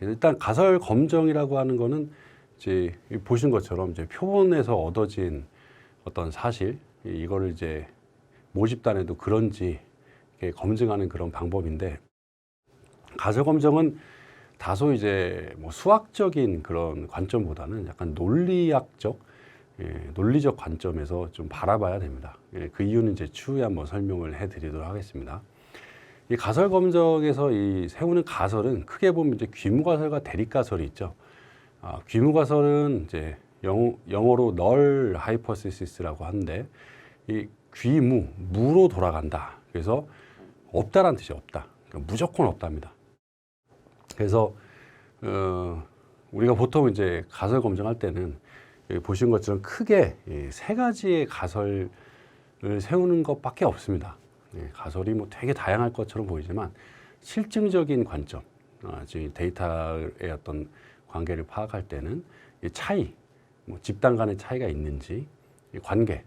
일단 가설 검정이라고 하는 거는 이제 보신 것처럼 이제 표본에서 얻어진 어떤 사실 이거를 이제 모집단에도 그런지 이렇게 검증하는 그런 방법인데, 가설 검정은 다소 이제 뭐 수학적인 그런 관점보다는 약간 논리학적, 논리적 관점에서 좀 바라봐야 됩니다. 그 이유는 이제 추후에 한번 설명을 해드리도록 하겠습니다. 이 가설 검정에서 이 세우는 가설은 크게 보면 이제 귀무가설과 대립가설이 있죠. 귀무가설은 이제 영어로 null hypothesis라고 하는데, 이 무로 돌아간다. 그래서 없다라는 뜻이 없다. 그러니까 무조건 없답니다. 그래서 우리가 보통 이제 가설 검증할 때는 보신 것처럼 크게 세 가지의 가설을 세우는 것밖에 없습니다. 가설이 뭐 되게 다양할 것처럼 보이지만 실증적인 관점, 즉 데이터의 어떤 관계를 파악할 때는 이 차이, 뭐 집단 간의 차이가 있는지, 관계,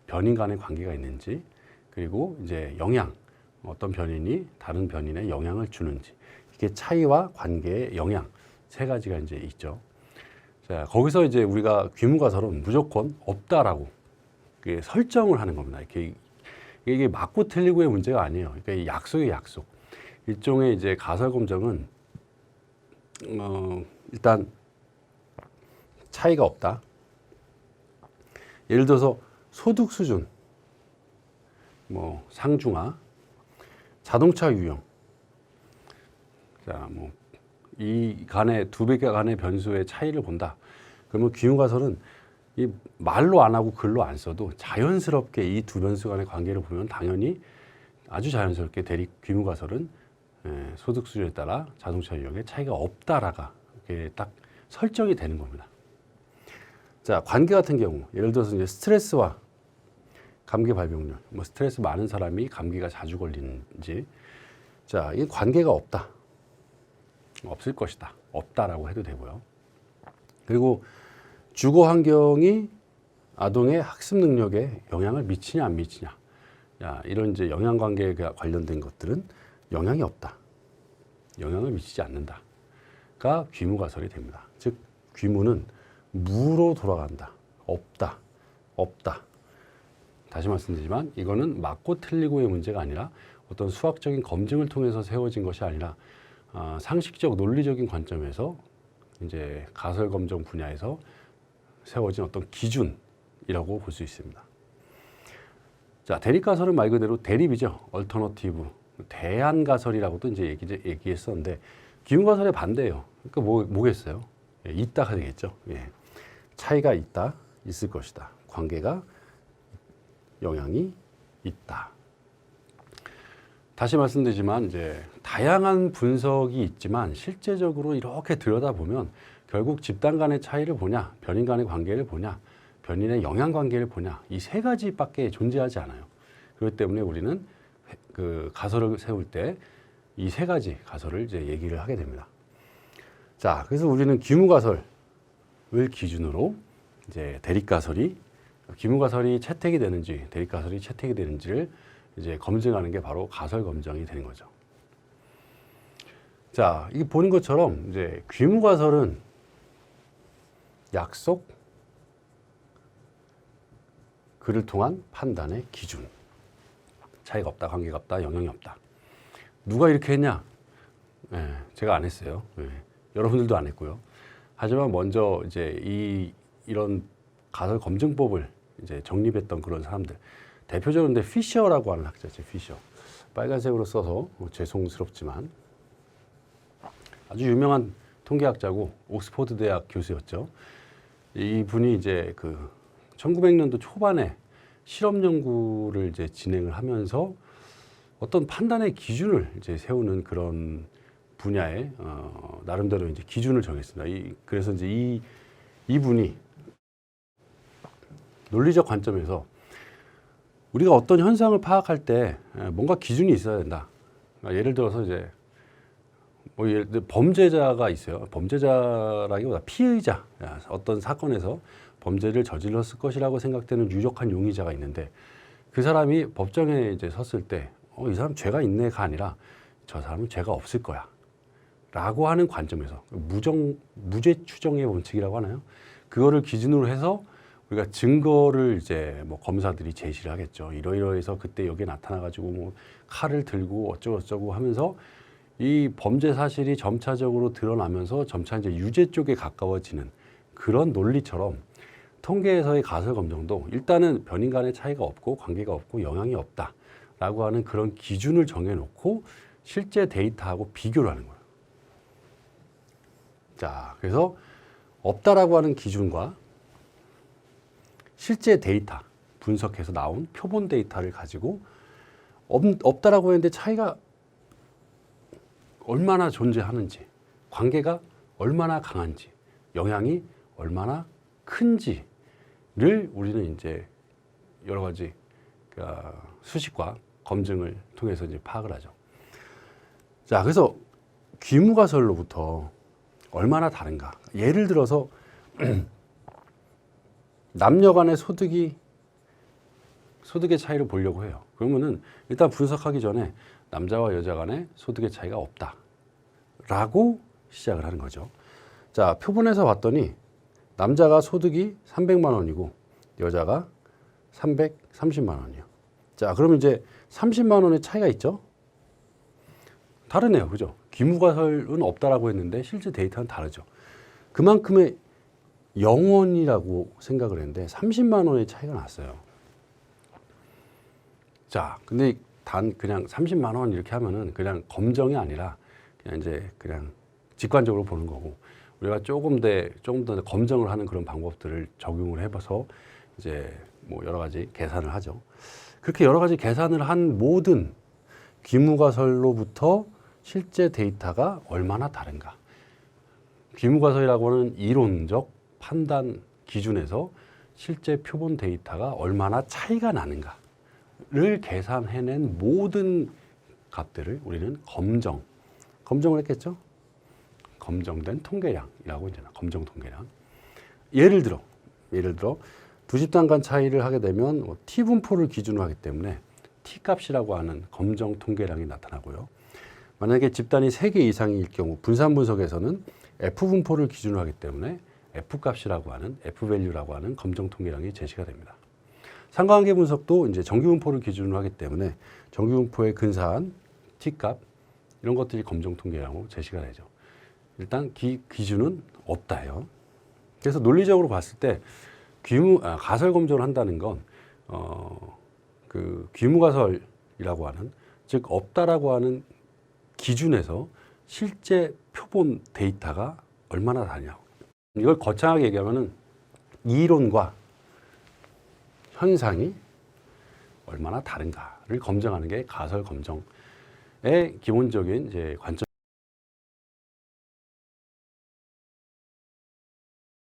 변인 간의 관계가 있는지, 그리고 이제 영향, 어떤 변인이 다른 변인에 영향을 주는지, 이게 차이와 관계의 영향 세 가지가 이제 있죠. 자, 거기서 이제 우리가 귀무가설은 무조건 없다라고 설정을 하는 겁니다. 이게 맞고 틀리고의 문제가 아니에요. 그러니까 약속의 약속. 일종의 이제 가설 검정은 일단 차이가 없다. 예를 들어서 소득 수준, 뭐 상중하, 자동차 유형. 자, 뭐 이 간의 두 배 간의 변수의 차이를 본다. 그러면 귀무가설은 이 말로 안 하고 글로 안 써도 자연스럽게 이 두 변수 간의 관계를 보면 당연히 아주 자연스럽게 귀무가설은 소득 수준에 따라 자동차 유형에 차이가 없다라가 이렇게 딱 설정이 되는 겁니다. 자, 관계 같은 경우 예를 들어서 이제 스트레스와 감기 발병률, 뭐 스트레스 많은 사람이 감기가 자주 걸리는지, 자, 이 관계가 없다, 없을 것이다, 없다라고 해도 되고요. 그리고 주거 환경이 아동의 학습 능력에 영향을 미치냐 안 미치냐, 야, 이런 이제 영향 관계가 관련된 것들은 영향이 없다, 영향을 미치지 않는다가 귀무가설이 됩니다. 즉 귀무는 무로 돌아간다, 없다, 없다. 다시 말씀드리지만 이거는 맞고 틀리고의 문제가 아니라 어떤 수학적인 검증을 통해서 세워진 것이 아니라 상식적 논리적인 관점에서 이제 가설 검정 분야에서 세워진 어떤 기준이라고 볼 수 있습니다. 자, 대립가설은 말 그대로 대립이죠. 얼터너티브, 대안가설이라고도 이제 얘기했었는데 귀무가설의 반대예요. 그러니까 뭐겠어요? 있다가 되겠죠. 차이가 있다, 있을 것이다. 관계가, 영향이 있다. 다시 말씀드리지만 이제 다양한 분석이 있지만 실제적으로 이렇게 들여다보면 결국 집단 간의 차이를 보냐, 변인 간의 관계를 보냐, 변인의 영향 관계를 보냐, 이 세 가지밖에 존재하지 않아요. 그렇기 때문에 우리는 그 가설을 세울 때 이 세 가지 가설을 이제 얘기를 하게 됩니다. 자, 그래서 우리는 귀무가설을 기준으로 이제 귀무가설이 채택이 되는지, 대립가설이 채택이 되는지를 이제 검증하는 게 바로 가설 검정이 되는 거죠. 자, 이 보는 것처럼 이제 귀무가설은 약속, 그를 통한 판단의 기준. 차이가 없다, 관계가 없다, 영향이 없다. 누가 이렇게 했냐? 제가 안 했어요. 여러분들도 안 했고요. 하지만 먼저 이제 이런 가설 검증법을 이제 정립했던 그런 사람들. 대표적으로 근데 피셔라고 하는 학자죠, 피셔. 빨간색으로 써서 죄송스럽지만 아주 유명한 통계학자고 옥스퍼드 대학 교수였죠. 이 분이 이제 그 1900년도 초반에 실험 연구를 이제 진행을 하면서 어떤 판단의 기준을 이제 세우는 그런 분야에 나름대로 이제 기준을 정했습니다. 그래서 이제 이분이 논리적 관점에서 우리가 어떤 현상을 파악할 때 뭔가 기준이 있어야 된다. 예를 들어서 이제 뭐 범죄자가 있어요. 범죄자라기보다 피의자, 어떤 사건에서 범죄를 저질렀을 것이라고 생각되는 유력한 용의자가 있는데 그 사람이 법정에 이제 섰을 때 이 사람 죄가 있네가 아니라 저 사람은 죄가 없을 거야. 라고 하는 관점에서 무죄 추정의 원칙이라고 하나요? 그거를 기준으로 해서 우리가 증거를 이제 뭐 검사들이 제시를 하겠죠. 이러이러해서 그때 여기에 나타나가지고 뭐 칼을 들고 어쩌고저쩌고 하면서 이 범죄 사실이 점차적으로 드러나면서 점차 이제 유죄 쪽에 가까워지는 그런 논리처럼 통계에서의 가설 검정도 일단은 변인 간의 차이가 없고 관계가 없고 영향이 없다라고 하는 그런 기준을 정해놓고 실제 데이터하고 비교를 하는 거예요. 자, 그래서 없다라고 하는 기준과 실제 데이터 분석해서 나온 표본 데이터를 가지고 없다라고 했는데 차이가 얼마나 존재하는지, 관계가 얼마나 강한지, 영향이 얼마나 큰지를 우리는 이제 여러 가지 수식과 검증을 통해서 이제 파악을 하죠. 자, 그래서 귀무가설로부터 얼마나 다른가? 예를 들어서 남녀 간의 소득의 차이를 보려고 해요. 그러면은 일단 분석하기 전에 남자와 여자 간의 소득의 차이가 없다라고 시작을 하는 거죠. 자, 표본에서 봤더니 남자가 소득이 300만 원이고 여자가 330만 원이요. 자, 그럼 이제 30만 원의 차이가 있죠? 다르네요. 그죠? 귀무가설은 없다라고 했는데 실제 데이터는 다르죠. 그만큼의 영원이라고 생각을 했는데 30만 원의 차이가 났어요. 자, 근데 단 그냥 30만 원 이렇게 하면은 그냥 검정이 아니라 그냥 이제 그냥 직관적으로 보는 거고 우리가 조금 더 검증을 하는 그런 방법들을 적용을 해봐서 이제 뭐 여러 가지 계산을 하죠. 그렇게 여러 가지 계산을 한 모든 귀무가설로부터 실제 데이터가 얼마나 다른가. 귀무가설이라고 하는 이론적 판단 기준에서 실제 표본 데이터가 얼마나 차이가 나는가를 계산해낸 모든 값들을 우리는 검정을 했겠죠? 검정된 통계량이라고 이제 검정 통계량. 예를 들어 두 집단 간 차이를 하게 되면 T 분포를 기준으로 하기 때문에 T 값이라고 하는 검정 통계량이 나타나고요. 만약에 집단이 3개 이상일 경우 분산 분석에서는 F 분포를 기준으로 하기 때문에 F 값이라고 하는 F 밸류라고 하는 검정 통계량이 제시가 됩니다. 상관관계 분석도 이제 정규 분포를 기준으로 하기 때문에 정규 분포에 근사한 T 값 이런 것들이 검정 통계량으로 제시가 되죠. 일단 기준은 없다요. 그래서 논리적으로 봤을 때 가설 검증을 한다는 건 그 귀무가설이라고 하는 즉 없다라고 하는 기준에서 실제 표본 데이터가 얼마나 다르냐. 이걸 거창하게 얘기하면은 이론과 현상이 얼마나 다른가를 검증하는 게 가설 검정의 기본적인 이제 관점.